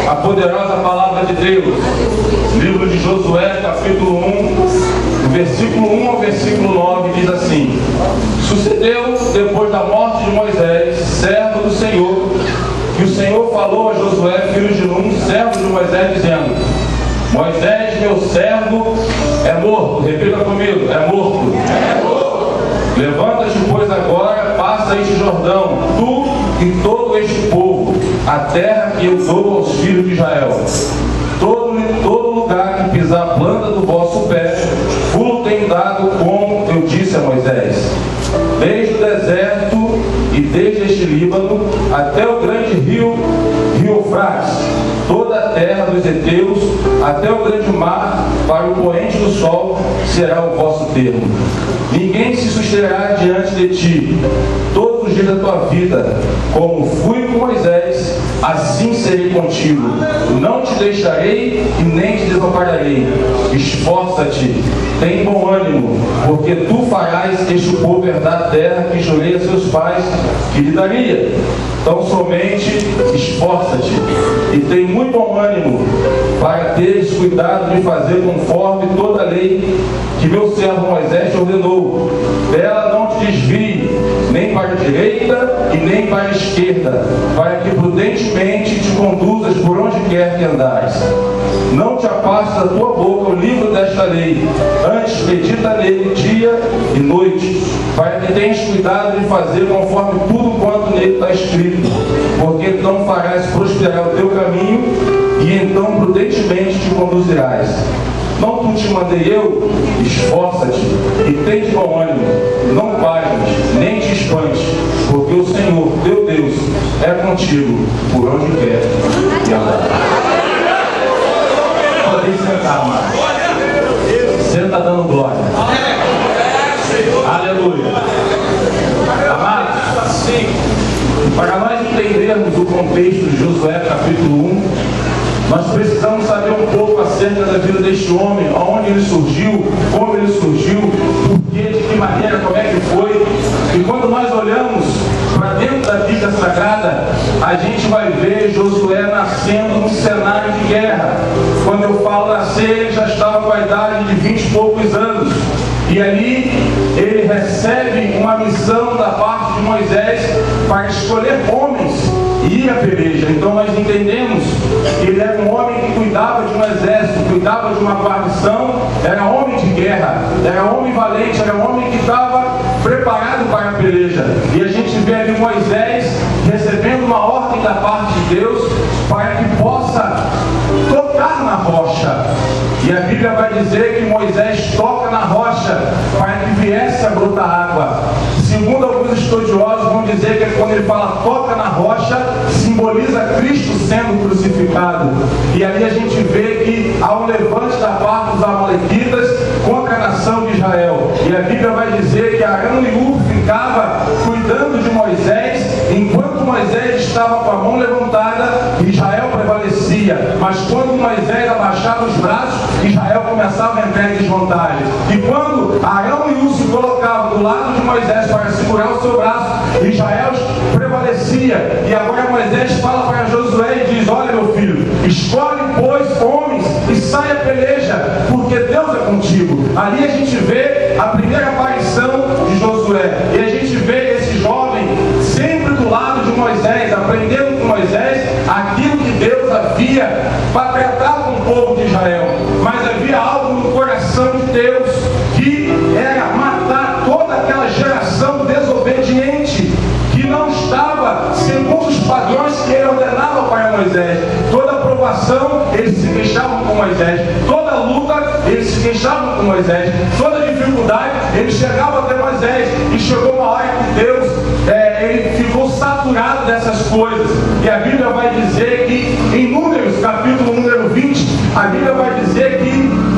a poderosa palavra de Deus. Livro de Josué, capítulo 1, do versículo 1 ao versículo 9, diz assim: Sucedeu, depois da morte de Moisés, servo do Senhor, que o Senhor falou a Josué, filho de Nun, servo de Moisés, dizendo: Moisés, meu servo, é morto. Repita comigo: é morto. É morto. Levanta-te, pois, agora, passa este Jordão, tu e todo este povo, a terra que eu dou aos filhos de Israel. Todo lugar que pisar a planta do vosso pé, vos tenho dado, como eu disse a Moisés. Desde o deserto e desde este Líbano, até o grande rio Eufrates, toda a terra dos heteus, até o grande mar, para o poente do sol, será o vosso termo. Ninguém se susterá diante de ti todos os dias da tua vida. Como fui com Moisés, assim serei contigo. Não te deixarei e nem te desampararei. Esforça-te, tem bom ânimo, porque tu farás este povo herdar a terra que jurei a seus pais que lhe daria. Então somente esforça-te e tem muito bom ânimo, para teres cuidado de fazer conforme toda a lei que meu servo Moisés te ordenou. Dela não te desvie, nem para a direita e nem para a esquerda, para que prudentemente te conduzas por onde quer que andares. Não te apartes da tua boca o livro desta lei, antes medita nele dia e noite, para que tenhas cuidado de fazer conforme tudo quanto nele está escrito, porque então farás prosperar o teu caminho, e então prudentemente te conduzirás. Não tu te mandei eu? Esforça-te e tem de bom ânimo, não pares, nem te espantes, porque o Senhor, teu Deus, é contigo por onde quer que andar. Podem sentar, amado. Senta dando glória. Aleluia. Amados, assim, para nós entendermos o contexto de Josué capítulo 1, nós precisamos saber um pouco acerca da vida deste homem, aonde ele surgiu, como ele surgiu, porquê, de que maneira, como é que foi. E quando nós olhamos para dentro da Bíblia Sagrada, a gente vai ver Josué nascendo num cenário de guerra. Quando eu falo nascer, ele já estava com a idade de 20 e poucos anos. E ali ele recebe uma missão da parte de Moisés para escolher homens e ir à peleja. Então nós entendemos que ele era um homem que cuidava de um exército, cuidava de uma guarnição, era homem de guerra, era homem valente, era homem que estava preparado para a peleja. E a gente vê ali Moisés recebendo uma ordem da parte de Deus para que possa tocar na rocha. E a Bíblia vai dizer que Moisés toca na rocha para que viesse a brotar água. Segundo alguns estudiosos vão dizer que quando ele fala toca na rocha, simboliza Cristo sendo crucificado. E ali a gente vê que há um levante da parte dos amalequitas contra a nação de Israel. E a Bíblia vai dizer que Arão e Hur ficava cuidando de Moisés, enquanto Moisés estava com a mão levantada, Israel prevalecia. Mas quando Moisés abaixava os braços, Israel começava a entrar em desvantagem. E quando Arão e Hur se colocavam do lado de Moisés para segurar o seu braço, Israel prevalecia. E agora Moisés fala para Josué e diz: olha, meu filho, escolhe, pois, homens e saia a peleja, porque Deus é contigo. Ali a gente vê a primeira aparição de Josué. E a gente vê esse jovem sempre do lado de Moisés, aprendendo com Moisés aquilo que Deus havia para tratar com o povo de Israel. Mas havia algo no coração de Deus que era matar toda aquela geração desobediente, que não estava segundo os padrões que ele ordenava para Moisés. Toda aprovação eles se queixavam com Moisés, toda luta eles se queixavam com Moisés, toda dificuldade eles chegavam até Moisés. E chegou uma hora que Deus ele ficou saturado dessas coisas. E a Bíblia vai dizer que em Números, capítulo número 20, a Bíblia vai dizer que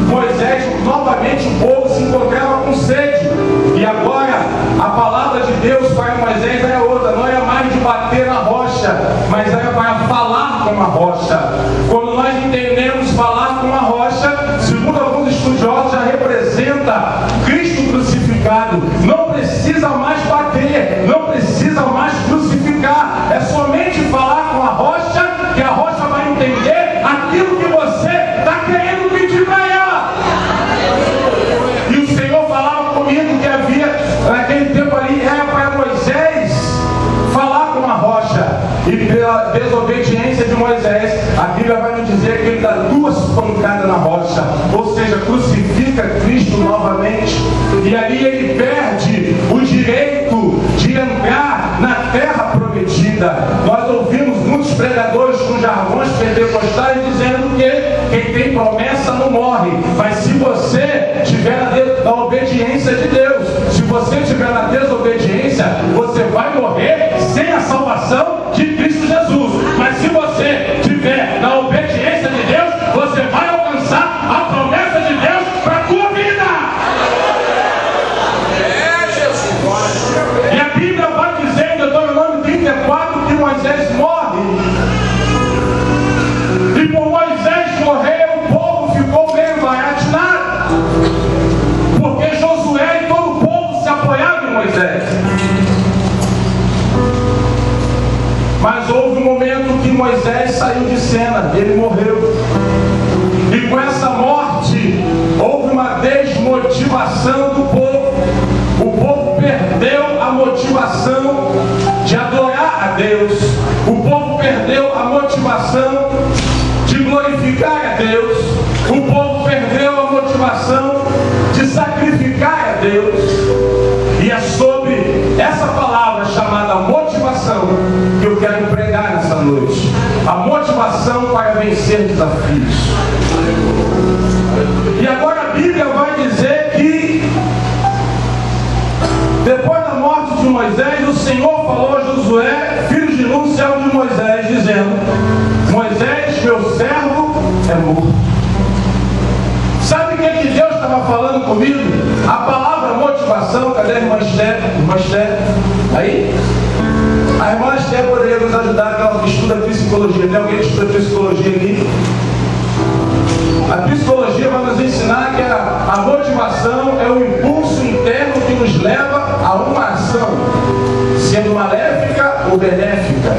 Moisés, novamente o povo se encontrava com sede. E agora a palavra de Deus para Moisés era outra, não era mais de bater na rocha, mas era para falar com a rocha. Quando nós entendemos falar com a rocha, segundo alguns estudiosos, já representa Cristo crucificado. Não precisa mais bater, não precisa mais crucificar, é somente falar com a rocha, que a rocha vai entender pentecostais dizendo que quem tem promessa não morre. Mas se você estiver na obediência de Deus, se você estiver na desobediência, você vai morrer sem a salvação de Cristo Jesus. Mas se você estiver na obediência de Deus, você vai alcançar a promessa de Deus para a tua vida. E a Bíblia vai dizer em Deuteronômio 34 que Moisés morre. E por Moisés morrer, o povo ficou meio baratinado, porque Josué e todo o povo se apoiavam em Moisés. Mas houve um momento que Moisés saiu de cena, ele morreu. E com essa morte, houve uma desmotivação do povo. O povo perdeu a motivação de adorar a Deus. O povo perdeu a motivação de glorificar a Deus. O povo perdeu a motivação de sacrificar a Deus. E é sobre essa palavra chamada motivação que eu quero pregar nessa noite. A motivação para vencer desafios. E agora a Bíblia vai dizer que depois da morte de Moisés, o Senhor falou a Josué, filho de Nun, servo de Moisés, dizendo: Moisés, meu servo, é morto. Sabe o que Deus estava falando comigo? A palavra motivação. Cadê a irmã Esther? Irmã Esther? Aí? A irmã Esther poderia nos ajudar, aquela que estuda psicologia. Tem alguém que estuda psicologia aqui? A psicologia vai nos ensinar que a motivação é o impulso interno que nos leva a uma ação, sendo maléfica ou benéfica.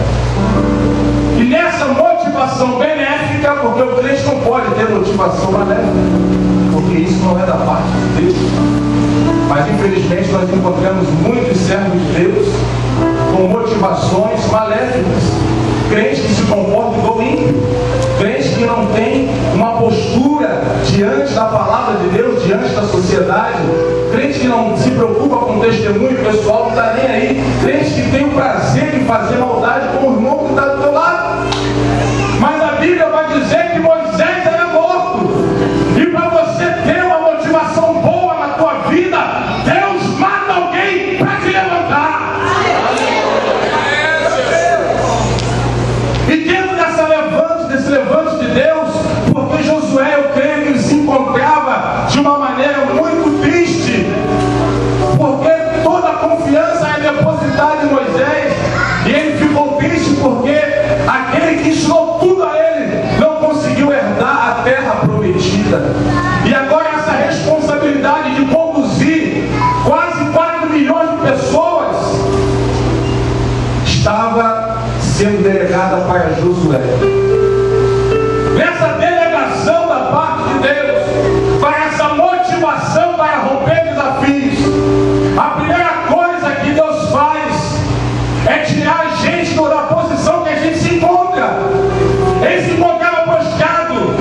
E nessa motivação benéfica, porque o crente não pode ter motivação maléfica, porque isso não é da parte de Deus. Mas infelizmente nós encontramos muitos servos de Deus com motivações maléficas, crentes que se comportam igual ímpio, crentes que não têm uma postura diante da palavra de Deus, diante da sociedade, crentes que não se preocupa com o testemunho pessoal, não está nem aí, crentes que têm o prazer de fazer maldade com o irmão que está do teu lado. Mas a Bíblia vai dizer que Moisés era morto. E para você ter uma motivação boa na tua vida, Deus mata alguém para te levantar. E dentro desse levante de Deus, porque Josué, eu creio que ele se encontrava de uma maneira muito triste, porque toda a confiança é depositada em Moisés, e ele ficou triste porque aquele que ensinou tudo a ele não conseguiu herdar a terra prometida. E agora essa responsabilidade de conduzir quase 4 milhões de pessoas estava sendo delegada para Josué. Nessa delegação da parte de Deus, para essa motivação para romper desafios, a primeira coisa que Deus faz é tirar a gente da posição que a gente se encontra. Ele se encontrava prostrado,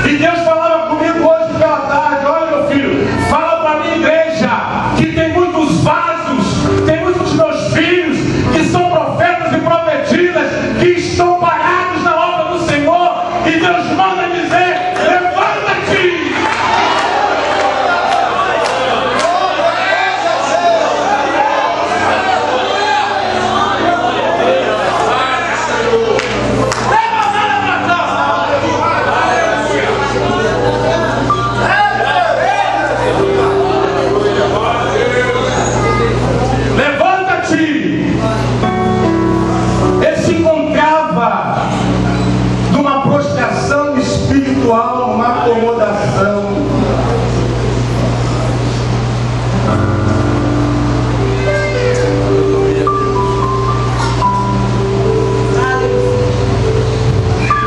e Deus falava comigo hoje pela tarde: olha, meu filho, fala para a minha igreja que tem muitos vasos, tem muitos dos meus filhos que são profetas e profetisas, que estão parados na obra do Senhor, e Deus manda dizer: levanta-te! Uma acomodação.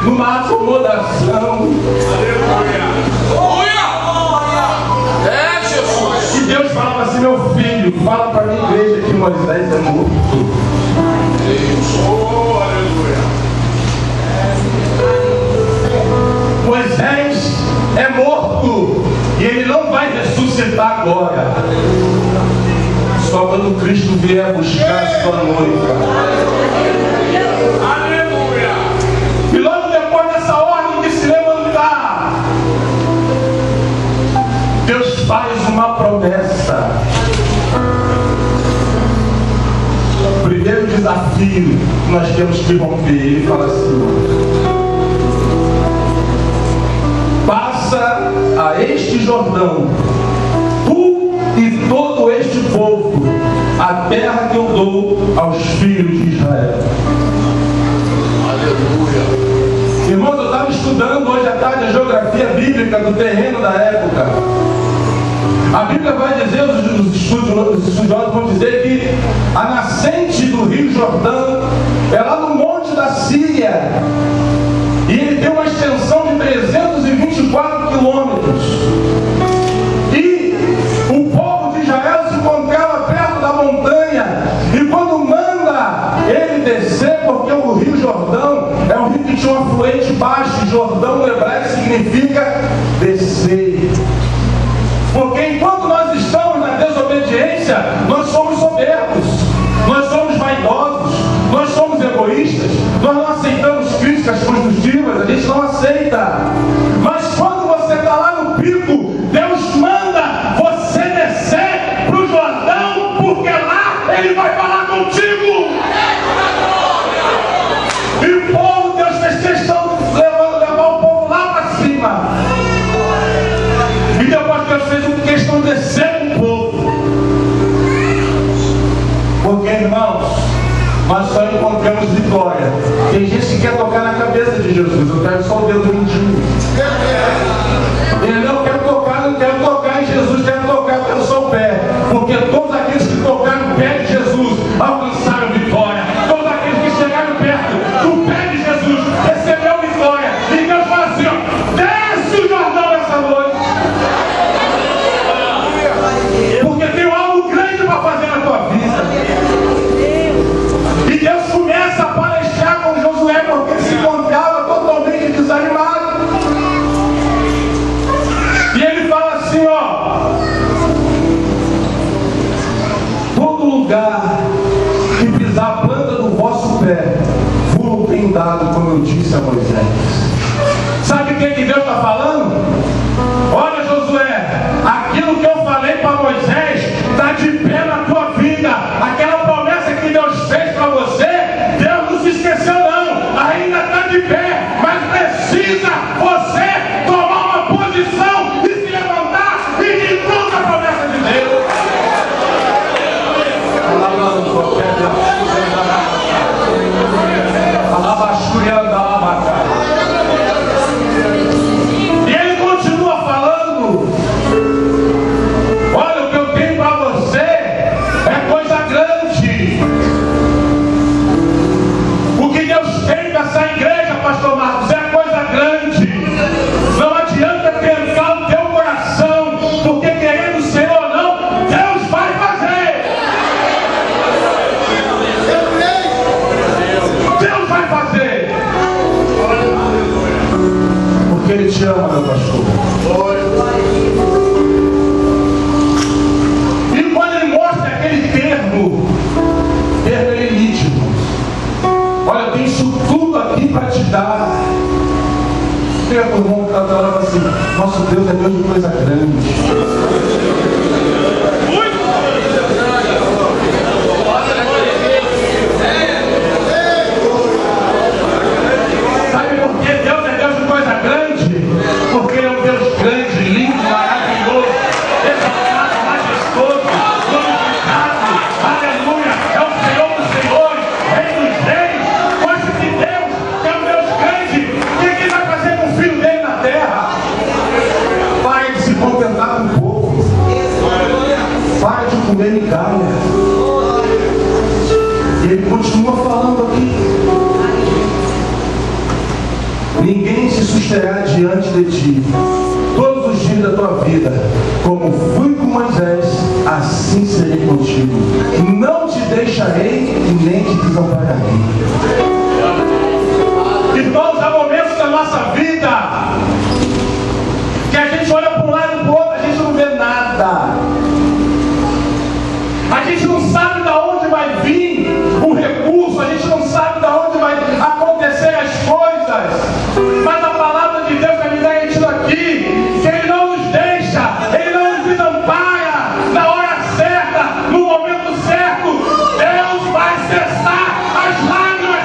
Numa acomodação. É, Jesus. E Deus falava assim: meu filho, fala para a minha igreja que Moisés é morto. Oh, aleluia. Moisés é morto e ele não vai ressuscitar agora, só quando Cristo vier buscar a sua noiva. Aleluia! E logo depois dessa que nós temos que romper. Ele fala assim: passa a este Jordão, tu e todo este povo, a terra que eu dou aos filhos de Israel. Aleluia. Irmãos, eu estava estudando hoje à tarde a geografia bíblica do terreno da época. A Bíblia vai dizer, os estudiosos vão dizer que a nascente do Rio Jordão é lá no monte da Síria. E ele tem uma extensão de 324 quilômetros. E o povo de Israel se encontrava perto da montanha. E quando manda ele descer, porque o Rio Jordão é um rio que tinha um afluente baixo. Jordão no hebraico significa descer. Porque enquanto nós estamos na desobediência, nós somos soberbos, nós somos vaidosos, nós somos egoístas, nós não aceitamos críticas construtivas, a gente não aceita. Mas quando você está lá no pico, Deus manda você descer para o Jordão, porque lá Ele vai falar contigo. E o povo, Deus fez questão de levar o povo lá para cima. E depois Deus fez uma questão de descer com o povo. Porque, irmãos, nós só encontramos vitória. Tem gente que quer tocar na cabeça de Jesus. Eu quero só o dedo mindinho. Eu não quero tocar, não quero tocar em Jesus, quero tocar pelo seu pé. Porque todos aqueles que tocaram no pé de Jesus alcançaram vitória. Todos aqueles que chegaram perto do pé de Jesus receberam vitória. E Deus fala assim: ó, desce o Jordão essa noite. Porque tem algo grande para fazer na tua vida. E Deus começa a palestrar com Josué, porque ele se encontrava totalmente desanimado. E ele fala assim: ó, todo lugar que pisar a planta do vosso pé, vou tenho dado, como eu disse a Moisés. Sabe o que Deus está falando? Olha, Josué, aquilo que eu falei para Moisés está de pé na tua vida. Aquela promessa que Deus fez para você, Deus não se esqueceu não, ainda está de pé, mas precisa você tomar uma posição e se levantar e ir em prol da promessa de Deus. E ele continua falando: olha, o que eu tenho para você é coisa grande. O que Deus tem para essa igreja, pastor Marcos, é coisa grande. Não adianta tentar o teu coração, porque querendo ser ou não, Deus vai fazer. Deus vai fazer. Porque Ele te ama, meu pastor. E quando Ele mostra aquele termo elite, olha, eu tenho isso tudo aqui para te dar. O irmão está falando assim: nosso Deus é Deus de coisa grande. Sabe por que Deus é Deus de coisa grande? Porque Ele é um Deus grande, lindo, maravilhoso, exaltado, majestoso, glorificado. Aleluia! É o Senhor dos senhores, Rei dos reis. Mas se Deus é um Deus grande, o que Ele vai fazer com o filho dele na terra? Pare de se contentar com pouco. Pare de comer migalha. E Ele continua falando aqui: ninguém se susterá diante de ti todos os dias da tua vida. Como fui com Moisés, assim serei contigo. Não te deixarei e nem te desampararei. Irmãos, há momentos da nossa vida que a gente olha para um lado e para o outro, a gente não vê nada. A gente não sabe de onde vai vir o recurso, a gente não sabe de onde vai acontecer as coisas. Mas a palavra de Deus vai me dar aquilo aqui, que Ele não nos deixa, Ele não nos desampara. Na hora certa, no momento certo, Deus vai cessar as lágrimas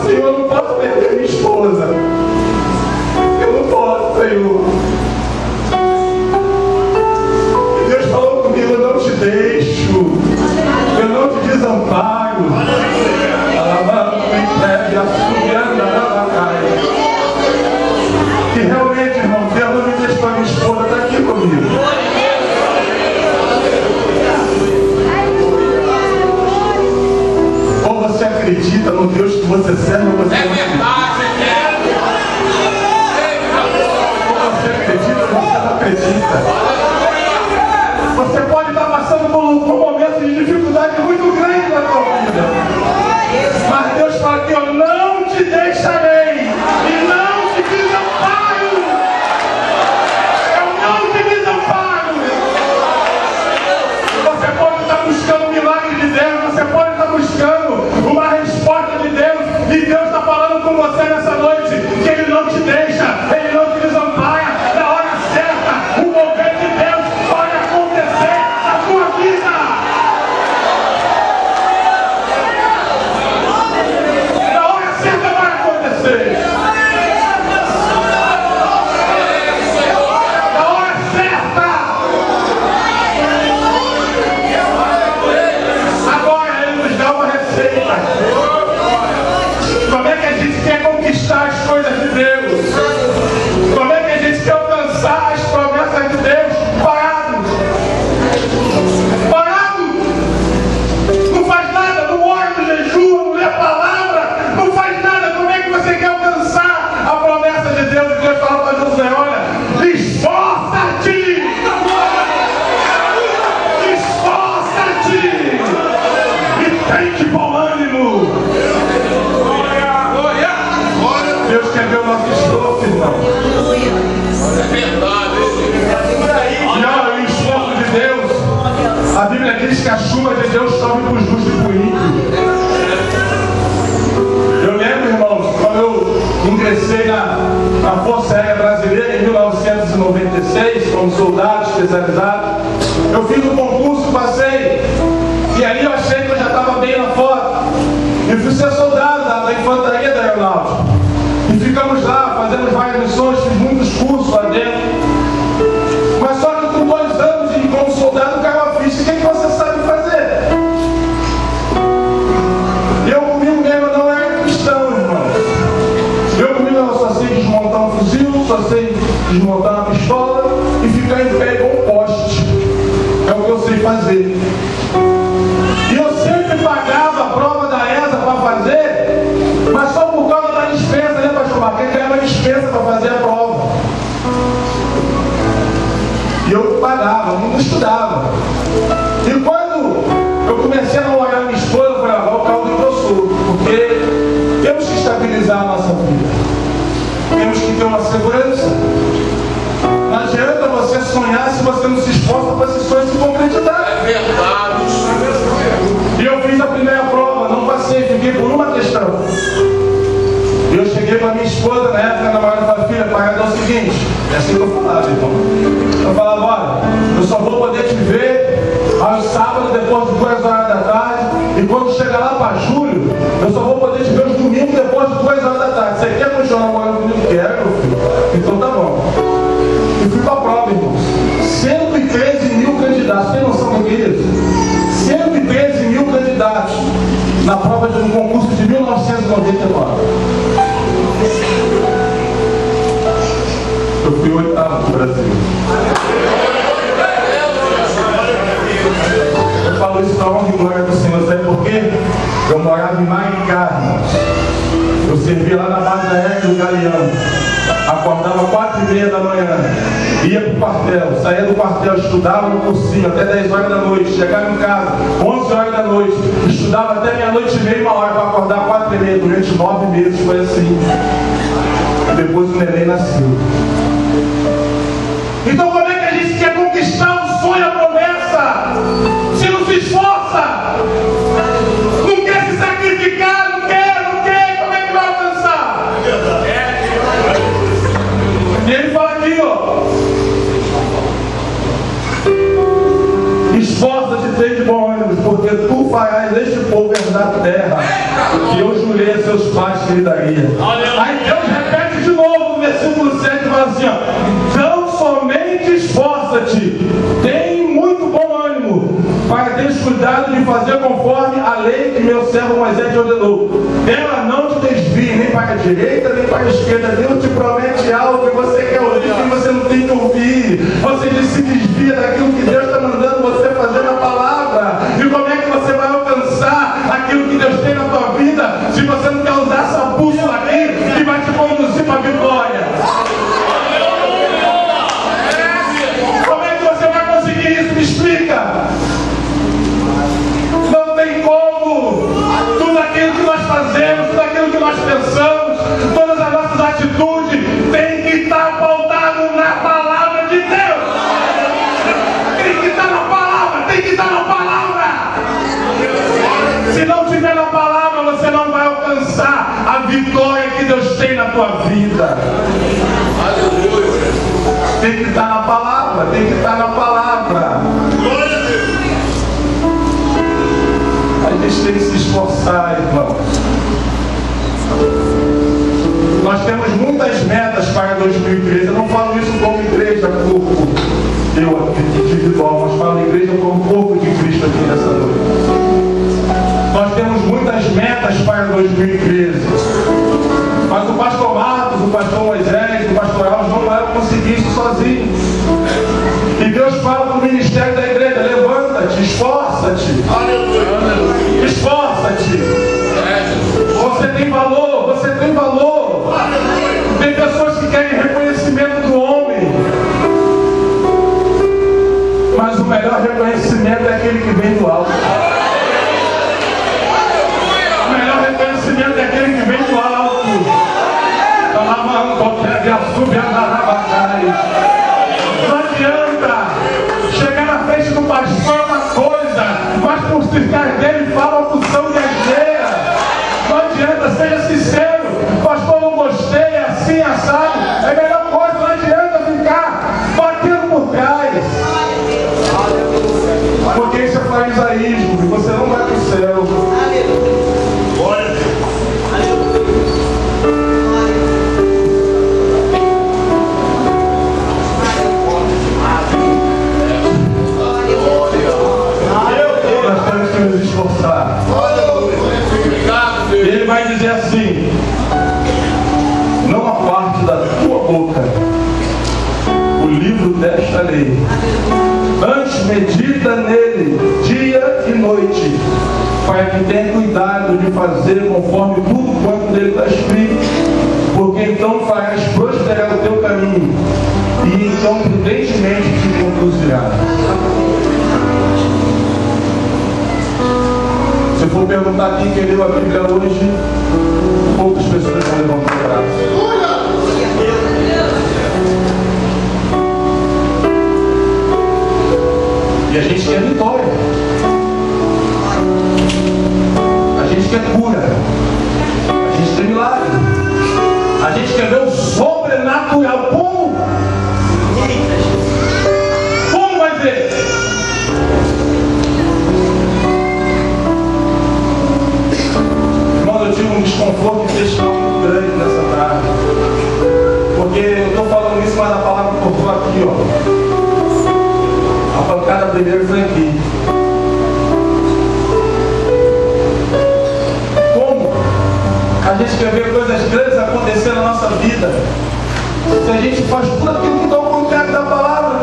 Senhor, eu não posso perder minha esposa. Eu não posso, Senhor. E Deus falou comigo, eu não te deixo. Eu não te desamparo. E realmente, irmão, Deus não me deixou, minha esposa está aqui comigo. Ou você acredita no Deus que você serve, ou você não acredita. Ou você acredita, ou você não acredita. Você pode estar passando por um momento de dificuldade muito grande na sua vida. Mas Deus fala que eu não te deixarei e não te desamparo. Eu não te desamparo. Você pode estar buscando o milagre de Deus, você pode estar buscando uma resposta de Deus, e Deus está falando com você nessa noite que Ele não te deixa, Ele não te desampara. Na hora certa, o mover de Deus pode acontecer na sua vida. Como é que a gente quer conquistar as coisas de Deus? Como é que a gente quer alcançar as promessas de Deus? Parado! Parado! Não faz nada, não ora, não jejua, não lê a palavra, não faz nada. Como é que você quer alcançar a promessa de Deus? E Deus fala para Josué, olha, esforça-te! Esforça-te! E tem que bom ânimo! Deus quer ver o nosso esforço, irmão. É verdade. E olha, o esforço de Deus, a Bíblia diz que a chuva de Deus sobe para o justo e para o ímpio. Eu lembro, irmãos, quando eu ingressei na Força Aérea Brasileira em 1996, como soldado especializado, eu fiz um concurso, passei, e ali eu achei que eu já estava bem na foto. E fui ser soldado da infantaria da aeronáutica. E ficamos lá, fazemos várias missões, fiz muitos cursos lá dentro. Mas só que com 2 anos de como soldado caiu a ficha. O que você sabe fazer? Eu comigo mesmo não era cristão, irmão. Eu comigo eu só sei desmontar um fuzil, só sei desmontar uma pistola e ficar em pé igual um poste. É o que eu sei fazer. E eu sempre pagava a prova da ESA para fazer, mas só por causa da despesa, né, pastor Marcos? Ele ganhava despesa para fazer a prova. E eu pagava, não estudava. E quando eu comecei a namorar minha esposa, eu falei, olha o caldo que eu sou, porque temos que estabilizar a nossa vida. Temos que ter uma segurança. Não adianta você sonhar se você não se esforça para esse sonho se concretizar. É verdade. E eu fiz a primeira prova, não passei, fiquei por uma questão. E eu cheguei para minha esposa, na época, namorada, e falei, filha, paga é o seguinte, é assim que eu falava, irmão. Eu falava, olha, eu só vou poder te ver aos sábados, depois de 2 horas da tarde, e quando chegar lá para julho, eu só vou poder te ver os domingos depois de 2 horas da tarde. Você quer continuar namorando comigo? Quero, meu filho. Então tá bom. E fui para a prova, irmãos. 113 mil candidatos, tem noção do que é isso? 113 mil candidatos na prova de um concurso de 1999. Eu fui 8º do Brasil. Eu falo isso para honra e glória do Senhor, sabe por quê? Eu morava em Maricá, irmãos. Eu servia lá na base aérea do Galeão. Acordava 4h30 da manhã, ia para o quartel, saía do quartel, estudava no cursinho até 10 horas da noite, chegava em casa 11 horas da noite, estudava até meia-noite e meia, 1 hora para acordar 4h30, durante 9 meses foi assim. E depois o neném nasceu. Então como é que a gente quer conquistar o sonho, a promessa, se não se esforça? Não quer se sacrificar, não quer, como é que vai alcançar? E ele fala aqui, ó, esforça-te, tem de bom ânimo, porque tu farás este povo herdar a terra que eu jurei a seus faz que Ele daria. Aí Deus repete de novo no versículo 7 e fala assim, ó, então somente esforça-te, tem muito bom ânimo, para teres cuidado de fazer conforme a lei que meu servo Moisés te ordenou. Ela não te desvie nem para a direita nem para a esquerda. Deus te promete algo e você quer ouvir e você não tem que ouvir. Você se desvia daquilo que Deus está mandando você fazer na palavra. E como é que você vai alcançar aquilo que Deus tem na tua vida se você não quer usar essa bússola aqui que vai te conduzir para a vitória? Como é que você vai conseguir isso? Me explica. Não tem como. Tudo aquilo que nós fazemos, tudo aquilo que nós pensamos, todas as nossas atitudes tem que estar pautado na palavra de Deus. Tem que estar na palavra, tem que estar na palavra. Se não tiver na palavra, você não vai alcançar a vitória que Deus tem na tua vida. Tem que estar na palavra, tem que estar na palavra. A gente tem que se esforçar, irmãos. Nós temos muitas metas para 2013. Eu não falo isso como igreja, corpo, eu individual, mas falo igreja como corpo de Cristo aqui nessa noite. Nós temos muitas metas para 2013. Mas o pastor Marcos, o pastor Moisés, o pastor Alves não vai conseguir isso sozinho. E Deus fala para o ministério da igreja: levanta-te, esforça-te. Esforça-te. Você tem valor, você tem valor. Tem pessoas que querem reconhecimento do homem, mas o melhor reconhecimento é aquele que vem do alto. O melhor reconhecimento é aquele que vem do alto. Não adianta chegar na frente do pastor é uma coisa, mas por trás dele fala uma porção de asneira. Não adianta, seja sincero. Pastor, não gostei, assim, assado. É a melhor coisa, não adianta ficar batendo por trás. Porque isso é farisaísmo, e você não vai para o céu. Glória a Deus. Nos esforçar. Ele vai dizer assim: não aparte da tua boca o livro desta lei, antes medita nele dia e noite, para que tenha cuidado de fazer conforme tudo quanto nele está escrito, porque então farás prosperar o teu caminho e então prudentemente te conduzirá. Se eu for perguntar quem leu a Bíblia hoje, poucas pessoas vão levantar o braço. E a gente quer vitória. A gente quer cura. A gente quer milagre. A gente quer ver o sobrenatural. Como? Como vai ver? Eu tive um desconforto intestinal muito grande nessa tarde, porque eu estou falando isso, mas a palavra cortou aqui, ó. A pancada primeiro foi aqui. Como a gente quer ver coisas grandes acontecer na nossa vida se a gente faz tudo aquilo que está ao contrário da palavra?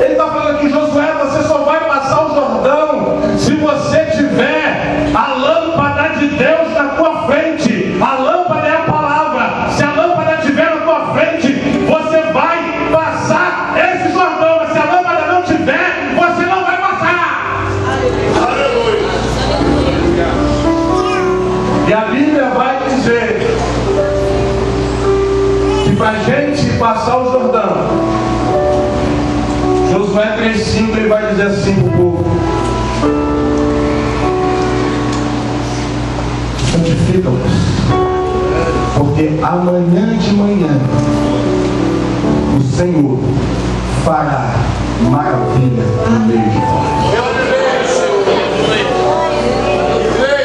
Ele está falando aqui: Josué, você só vai passar o Jordão se você tiver a lâmpada de Deus na tua frente. A lâmpada é a palavra. Se a lâmpada estiver na tua frente, você vai passar esse Jordão. Mas se a lâmpada não tiver, você não vai passar. Aleluia. E a Bíblia vai dizer que para a gente passar o Jordão, Josué 3,5, ele vai dizer assim para o povo: santifica-vos, porque amanhã de manhã o Senhor fará maravilha no meio de